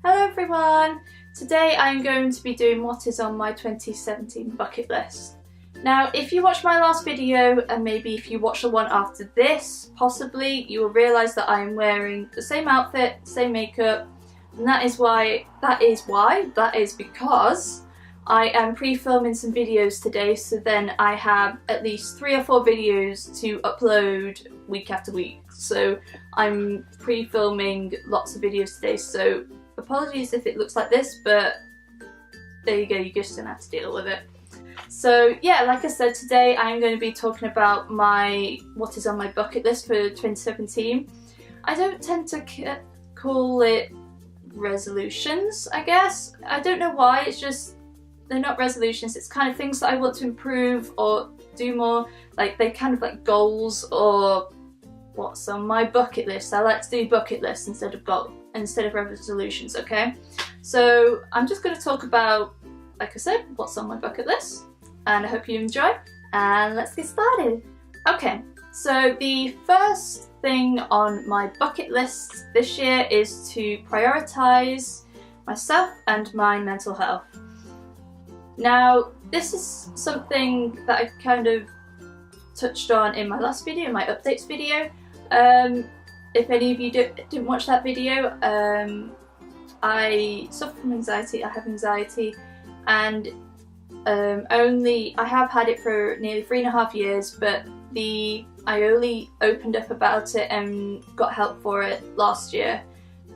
Hello everyone! Today I'm going to be doing what is on my 2017 bucket list. Now if you watched my last video, and maybe if you watch the one after this, possibly you will realise that I am wearing the same outfit, same makeup, and that is because I am pre-filming some videos today, so then I have at least 3 or 4 videos to upload week after week. So I'm pre-filming lots of videos today, so apologies if it looks like this, but there you go, you're just gonna have to deal with it. So yeah, like I said, today I'm going to be talking about what is on my bucket list for 2017. I don't tend to call it resolutions, I guess. I don't know why, it's just they're not resolutions, it's kind of things that I want to improve or do more, like they're kind of like goals or what's on my bucket list. I like to do bucket lists instead of resolutions, okay? So I'm just going to talk about, like I said, what's on my bucket list, and I hope you enjoy, and let's get started. Okay, so the first thing on my bucket list this year is to prioritise myself and my mental health. Now, this is something that I kind of touched on in my last video, my updates video. If any of you didn't watch that video, I suffer from anxiety, I have anxiety, and I have had it for nearly 3.5 years, but I only opened up about it and got help for it last year,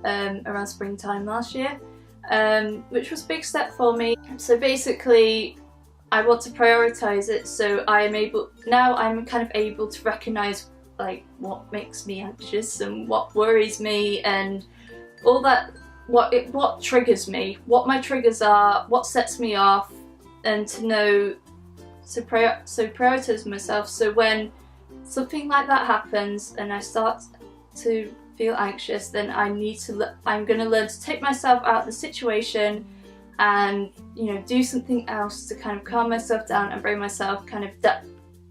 around springtime last year. Which was a big step for me. So basically I want to prioritise it, so I'm kind of able to recognise like what makes me anxious and what worries me and all that, what triggers me, what my triggers are, what sets me off, and to know to prioritise myself, so when something like that happens and I start to feel anxious, then I'm going to learn to take myself out of the situation and, you know, do something else to kind of calm myself down and bring myself kind of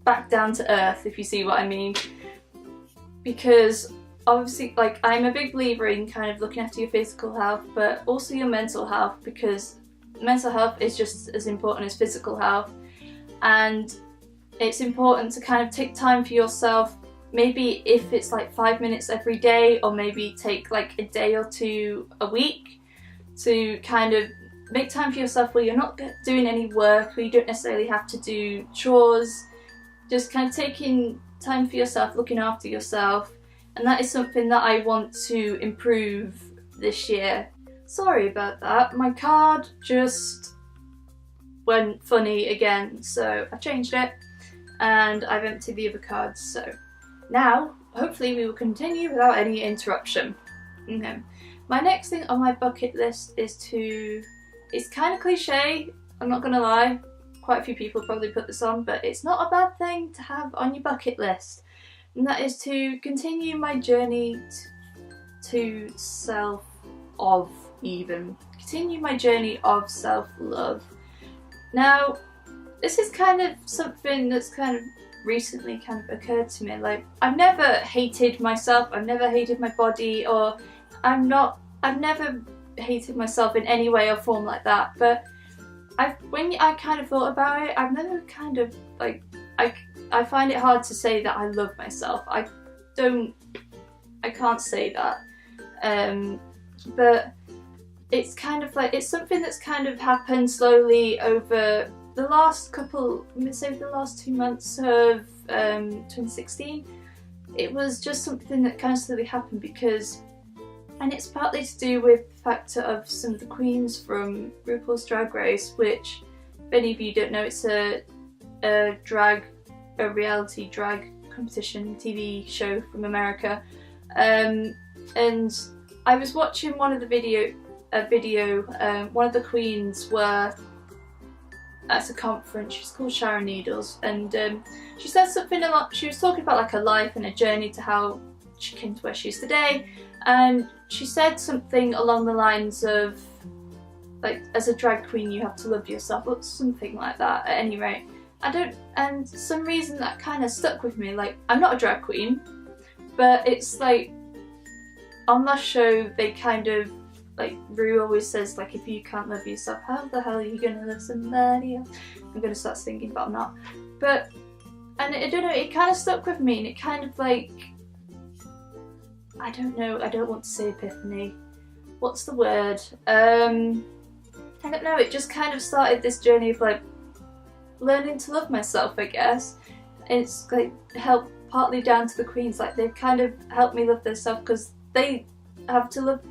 back down to earth, if you see what I mean. Because obviously, like, I'm a big believer in kind of looking after your physical health, but also your mental health, because mental health is just as important as physical health, and it's important to kind of take time for yourself. Maybe if it's like 5 minutes every day, or maybe take like a day or 2 a week to kind of make time for yourself where you're not doing any work, where you don't necessarily have to do chores, just kind of taking time for yourself, looking after yourself. And that is something that I want to improve this year. Sorry about that, my card just went funny again, so I changed it and I've emptied the other cards. So now, hopefully we will continue without any interruption. Okay. My next thing on my bucket list it's kind of cliche, I'm not gonna lie, quite a few people probably put this on, but it's not a bad thing to have on your bucket list, and that is to continue my journey to continue my journey of self-love. Now, this is kind of something that's kind of recently kind of occurred to me. Like, I've never hated myself, I've never hated my body, or I've never hated myself in any way or form like that, but when I kind of thought about it, I've never kind of like, I find it hard to say that I love myself. I can't say that, but it's kind of like, it's something that's kind of happened slowly over the last 2 months of 2016. It was just something that kind of slowly happened and it's partly to do with the factor of some of the queens from RuPaul's Drag Race, which, if any of you don't know, it's a reality drag competition TV show from America. And I was watching one of the one of the queens were at a conference. She's called Sharon Needles, and she said something she was talking about like her life and a journey to how she came to where she is today, and she said something along the lines of, like, as a drag queen you have to love yourself, or something like that at any rate. And some reason that kind of stuck with me. Like, I'm not a drag queen, but it's like on that show they kind of like Rue always says, like, if you can't love yourself, how the hell are you gonna love somebody else? I'm gonna start singing, but I'm not. But, and I don't know, it kind of stuck with me, and it kind of like, I don't know, I don't want to say epiphany. What's the word? I don't know, it just kind of started this journey of like learning to love myself, I guess. It's like helped partly down to the queens, like they've kind of helped me love themselves because they have to love,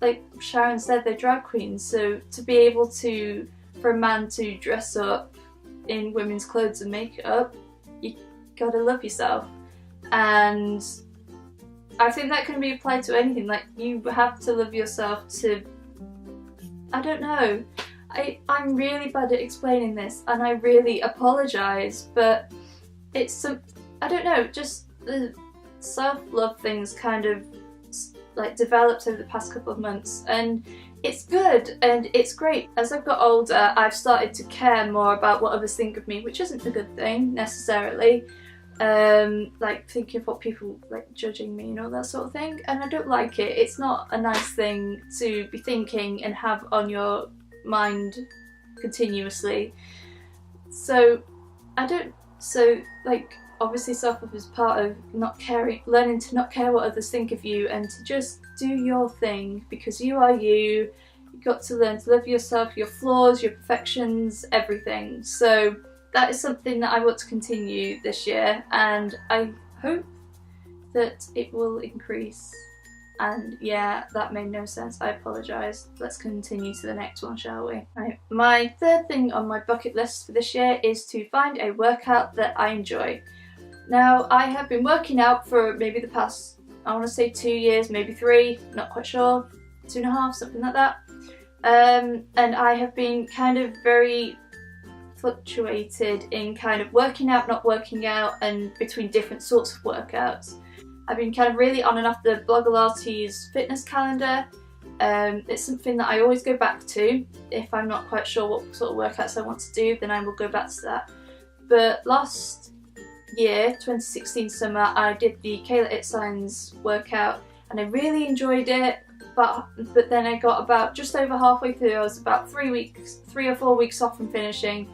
like Sharon said, they're drag queens, so to be able to, for a man to dress up in women's clothes and makeup, you gotta love yourself. And I think that can be applied to anything, like you have to love yourself to, I don't know, I'm really bad at explaining this and I really apologise, but it's some, I don't know, just the self-love things kind of like developed over the past couple of months, and it's good and it's great. As I've got older, I've started to care more about what others think of me, which isn't a good thing necessarily. Like thinking of what people like judging me and all that sort of thing, and I don't like it. It's not a nice thing to be thinking and have on your mind continuously. So like obviously self-love is part of not caring, learning to not care what others think of you and to just do your thing, because you are you. You've got to learn to love yourself, your flaws, your perfections, everything. So that is something that I want to continue this year, and I hope that it will increase. And yeah, that made no sense, I apologise. Let's continue to the next one, shall we? Right. My third thing on my bucket list for this year is to find a workout that I enjoy. Now, I have been working out for maybe the past, I want to say 2 years, maybe 3, not quite sure, 2.5, something like that. And I have been kind of very fluctuated in kind of working out, not working out, and between different sorts of workouts. I've been kind of really on and off the Blogilates fitness calendar. It's something that I always go back to. If I'm not quite sure what sort of workouts I want to do, then I will go back to that. But last year, 2016 summer, I did the Kayla It Signs workout and I really enjoyed it. But then I got about just over halfway through. I was about 3 or 4 weeks off from finishing,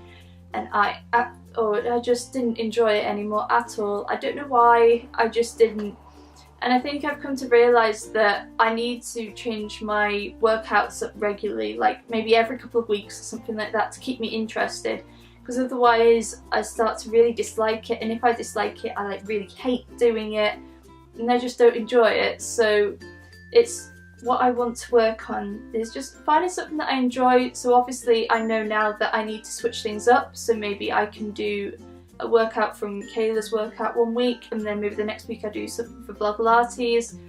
and I just didn't enjoy it anymore at all. I don't know why, I just didn't. And I think I've come to realise that I need to change my workouts up regularly, like maybe every couple of weeks or something like that, to keep me interested, because otherwise I start to really dislike it, and if I dislike it, I like really hate doing it and I just don't enjoy it. So it's what I want to work on is just finding something that I enjoy. So obviously I know now that I need to switch things up, so maybe I can do a workout from Kayla's workout one week, and then maybe the next week I do something for Blogilates.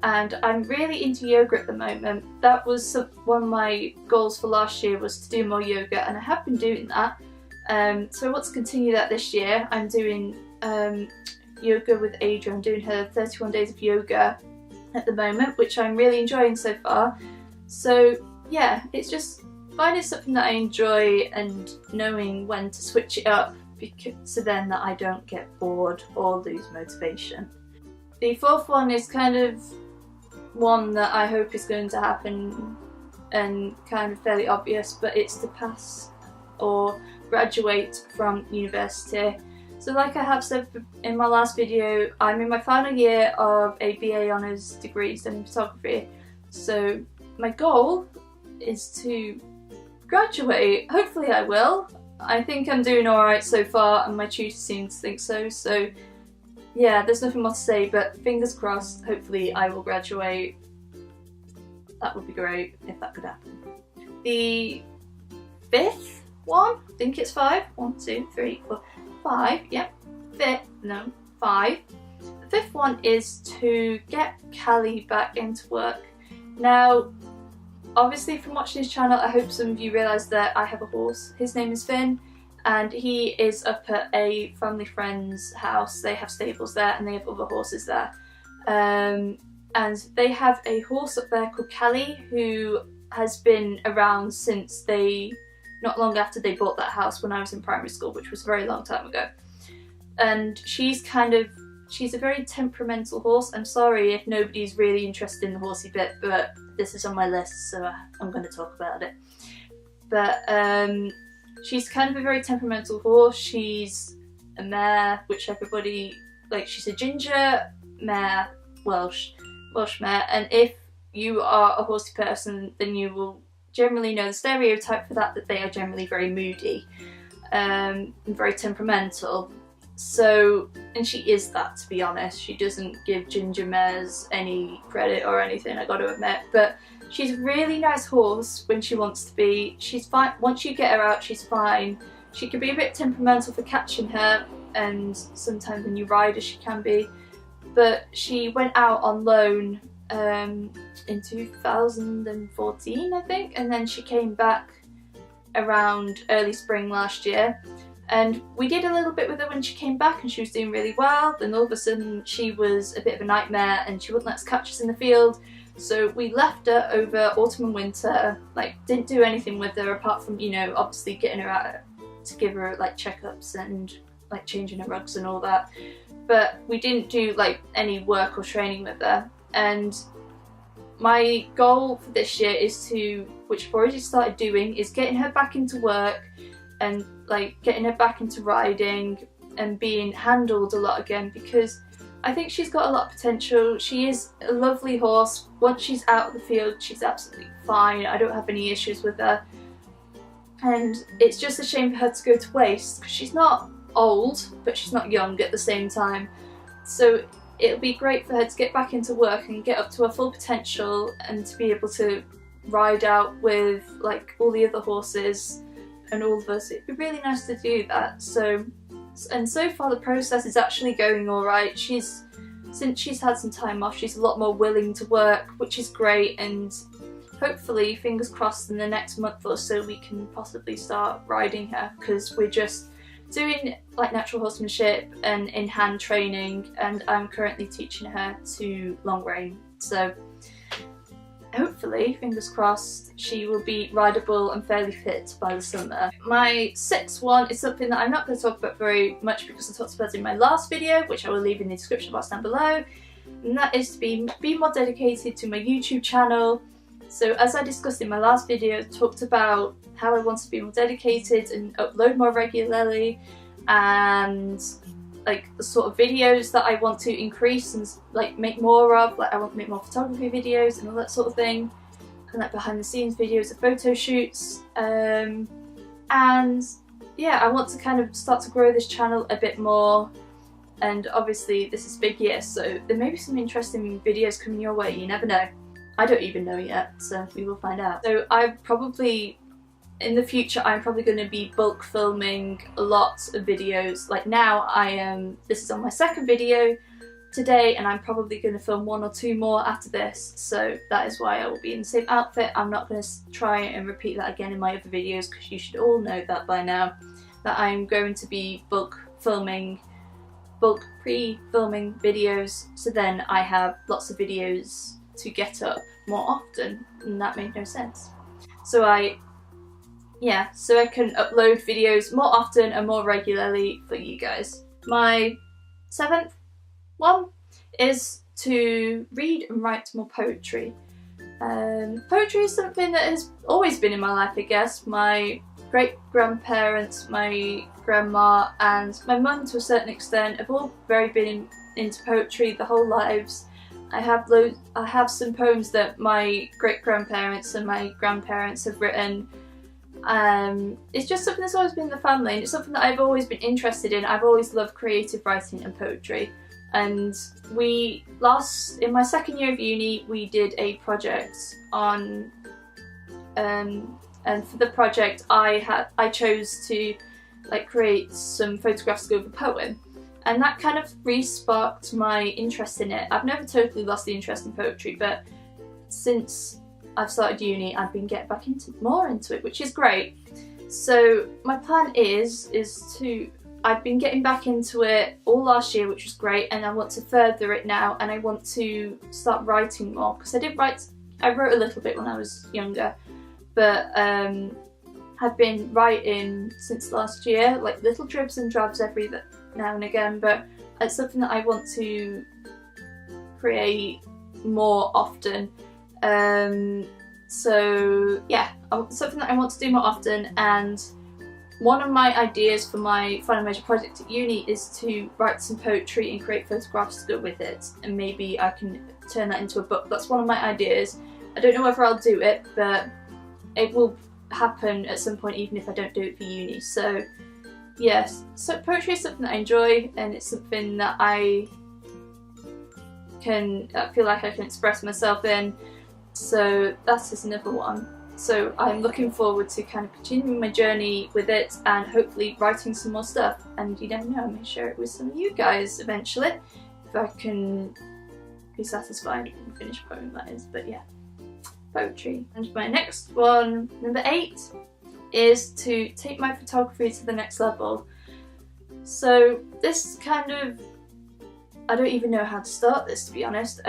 And I'm really into yoga at the moment. That was one of my goals for last year, was to do more yoga, and I have been doing that. So I want to continue that this year. I'm doing yoga with Adrian. I'm doing her 31 days of yoga at the moment, which I'm really enjoying so far. So yeah, it's just finding something that I enjoy and knowing when to switch it up, so then that I don't get bored or lose motivation. The fourth one is kind of one that I hope is going to happen and kind of fairly obvious, but it's to pass or graduate from university. So like I have said in my last video, I'm in my final year of a BA Honours degree studying photography. So my goal is to graduate. Hopefully I will. I think I'm doing alright so far, and my tutor seems to think so. So yeah, there's nothing more to say, but fingers crossed, hopefully I will graduate. That would be great if that could happen. The fifth one, I think it's 5. 1, 2, 3, 4, 5, yep. Five. The fifth one is to get Callie back into work. Now, obviously from watching his channel, I hope some of you realise that I have a horse. His name is Finn, and he is up at a family friend's house. They have stables there and they have other horses there. And they have a horse up there called Callie, who has been around since not long after they bought that house when I was in primary school, which was a very long time ago. And she's kind of she's a very temperamental horse. I'm sorry if nobody's really interested in the horsey bit, but this is on my list, so I'm going to talk about it. But she's kind of a very temperamental horse. She's a mare, which everybody, like, she's a ginger mare, Welsh mare, and if you are a horsey person, then you will generally know the stereotype for that they are generally very moody and very temperamental. So, and she is that, to be honest. She doesn't give ginger mares any credit or anything, I got to admit, but she's a really nice horse when she wants to be. She's fine. Once you get her out, she's fine. She can be a bit temperamental for catching her, and sometimes when you ride her she can be, but she went out on loan in 2014, I think, and then she came back around early spring last year, and we did a little bit with her when she came back and she was doing really well. Then all of a sudden she was a bit of a nightmare and she wouldn't let us catch us in the field, so we left her over autumn and winter, like didn't do anything with her apart from, you know, obviously getting her out to give her like checkups and like changing her rugs and all that, but we didn't do like any work or training with her. And my goal for this year is to, which I've already started doing, is getting her back into work and like getting her back into riding and being handled a lot again, because I think she's got a lot of potential. She is a lovely horse. Once she's out of the field, she's absolutely fine. I don't have any issues with her. And it's just a shame for her to go to waste, because she's not old, but she's not young at the same time. So it'll be great for her to get back into work and get up to her full potential and to be able to ride out with like all the other horses and all of us. It'd be really nice to do that. So far the process is actually going alright. Since she's had some time off, she's a lot more willing to work, which is great, and hopefully, fingers crossed, in the next month or so we can possibly start riding her, because we're just doing like natural horsemanship and in-hand training, and I'm currently teaching her to long rein. So hopefully, fingers crossed, she will be rideable and fairly fit by the summer. My sixth one is something that I'm not going to talk about very much because I talked about it in my last video, which I will leave in the description box down below, and that is to be more dedicated to my YouTube channel. So as I discussed in my last video, I talked about how I want to be more dedicated and upload more regularly, and like the sort of videos that I want to increase and like make more of. Like I want to make more photography videos and all that sort of thing, and like behind the scenes videos of photo shoots, and yeah, I want to kind of start to grow this channel a bit more. And obviously this is big year, so there may be some interesting videos coming your way, you never know. I don't even know yet, so we will find out. So in the future, I'm probably going to be bulk filming lots of videos. Like now, this is on my second video today, and I'm probably going to film 1 or 2 more after this. So that is why I will be in the same outfit. I'm not going to try and repeat that again in my other videos, because you should all know that by now, that I'm going to be bulk pre-filming videos, so then I have lots of videos to get up more often, and that made no sense. So I can upload videos more often and more regularly for you guys. My 7th one is to read and write more poetry. Poetry is something that has always been in my life, I guess. My great-grandparents, my grandma and my mum to a certain extent have all been into poetry their whole lives. I have some poems that my great-grandparents and my grandparents have written. It's just something that's always been in the family, and it's something that I've always been interested in. I've always loved creative writing and poetry, and in my second year of uni we did a project on and for the project I chose to like create some photographs to go with a poem, and that kind of re-sparked my interest in it. I've never totally lost the interest in poetry, but since I've started uni I've been getting back more into it, which is great. So my plan is I've been getting back into it all last year, which was great, and I want to further it now, and I want to start writing more, because I wrote a little bit when I was younger, but have been writing since last year, like little dribs and drabs every now and again, but it's something that I want to create more often. So yeah, something that I want to do more often, and one of my ideas for my final major project at uni is to write some poetry and create photographs to go with it, and maybe I can turn that into a book. That's one of my ideas. I don't know whether I'll do it, but it will happen at some point even if I don't do it for uni. So yes, so poetry is something that I enjoy, and it's something that I feel like I can express myself in. So that is another one. So I'm looking forward to kind of continuing my journey with it and hopefully writing some more stuff. And you never know, I may share it with some of you guys eventually, if I can be satisfied with the finished poem, that is. But yeah, poetry. And my next one, number 8, is to take my photography to the next level. So this kind of, I don't even know how to start this, to be honest.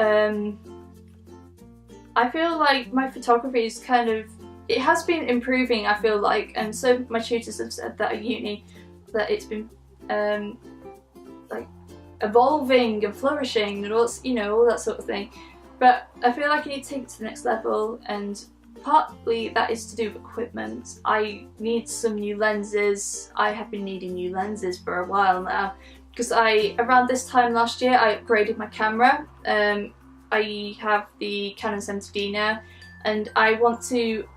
I feel like my photography is kind of, it has been improving, I feel like, and so my tutors have said that at uni, that it's been like evolving and flourishing and all, you know, all that sort of thing. But I feel like I need to take it to the next level, and partly that is to do with equipment. I need some new lenses. I have been needing new lenses for a while now, because around this time last year I upgraded my camera. I have the Canon 70D now, and I want to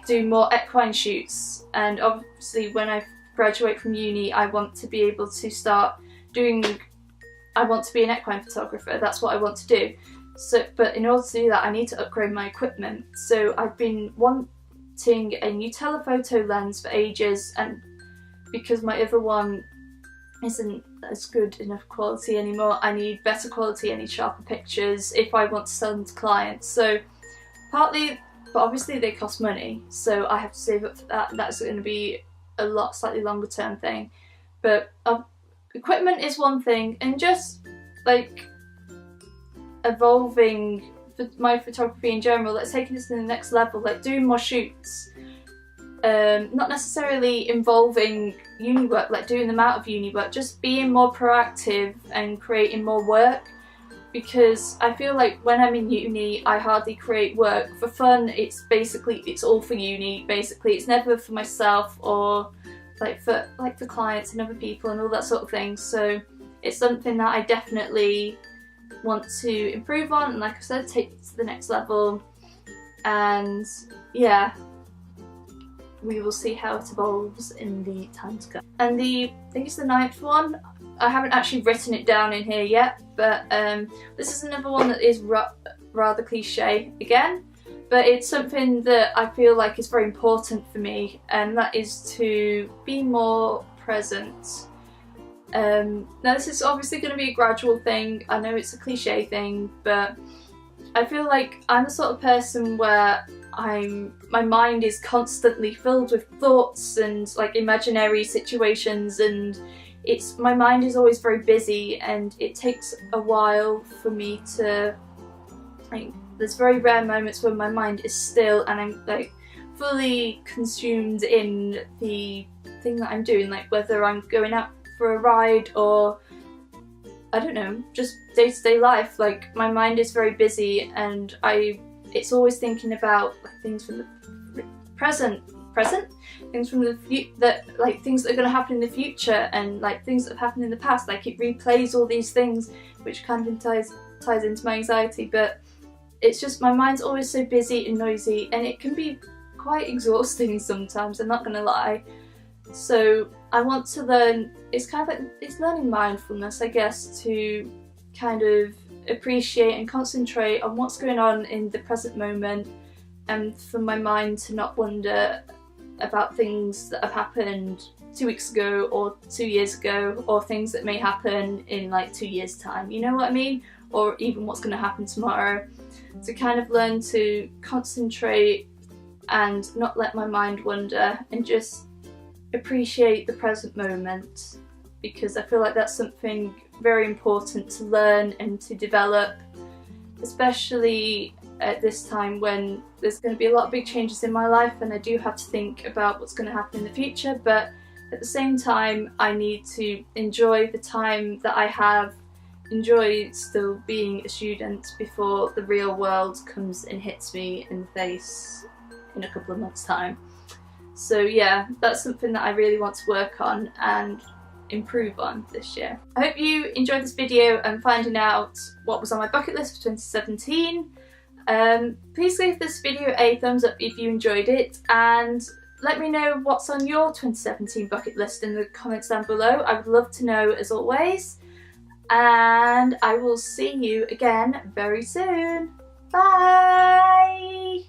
do more equine shoots, and obviously when I graduate from uni I want to be able to start doing, I want to be an equine photographer, that's what I want to do. So, but in order to do that I need to upgrade my equipment. So I've been wanting a new telephoto lens for ages, and because my other one isn't as good enough quality anymore, I need better quality, I need sharper pictures if I want to sell them to clients. So partly, but obviously they cost money, so I have to save up for that, and that's going to be a slightly longer term thing. But equipment is one thing, and just like evolving my photography in general, like taking this to the next level, like doing more shoots. Not necessarily involving uni work, like doing them out of uni work, just being more proactive and creating more work, because I feel like when I'm in uni I hardly create work for fun. It's all for uni basically. It's never for myself or for clients and other people and all that sort of thing. So it's something that I definitely want to improve on, and like I said, take it to the next level. And yeah, we will see how it evolves in the time to come. And I think it's the 9th one. I haven't actually written it down in here yet, but this is another one that is rather cliche again, but it's something that I feel like is very important for me, and that is to be more present. Now this is obviously going to be a gradual thing. I know it's a cliche thing, but I feel like I'm the sort of person where my mind is constantly filled with thoughts and like imaginary situations, and my mind is always very busy, and it takes a while for me to, like, there's very rare moments when my mind is still and I'm like fully consumed in the thing that I'm doing, like whether I'm going out for a ride or I don't know, just day-to-day life. Like my mind is very busy, and it's always thinking about like things from the present, things from the future, like things that are going to happen in the future, and like things that have happened in the past. Like it replays all these things, which kind of ties into my anxiety. But it's just my mind's always so busy and noisy, and it can be quite exhausting sometimes, I'm not going to lie. So I want to learn, it's learning mindfulness, I guess, to kind of appreciate and concentrate on what's going on in the present moment, and for my mind to not wonder about things that have happened 2 weeks ago or 2 years ago, or things that may happen in like 2 years' time, you know what I mean? Or even what's going to happen tomorrow. To kind of learn to concentrate and not let my mind wander, and just appreciate the present moment, because I feel like that's something very important to learn and to develop, especially at this time when there's going to be a lot of big changes in my life, and I do have to think about what's going to happen in the future. But at the same time I need to enjoy the time that I have, enjoy still being a student before the real world comes and hits me in the face in a couple of months' time. So yeah, that's something that I really want to work on and improve on this year. I hope you enjoyed this video and finding out what was on my bucket list for 2017. Please give this video a thumbs up if you enjoyed it, and let me know what's on your 2017 bucket list in the comments down below. I would love to know as always. And I will see you again very soon. Bye!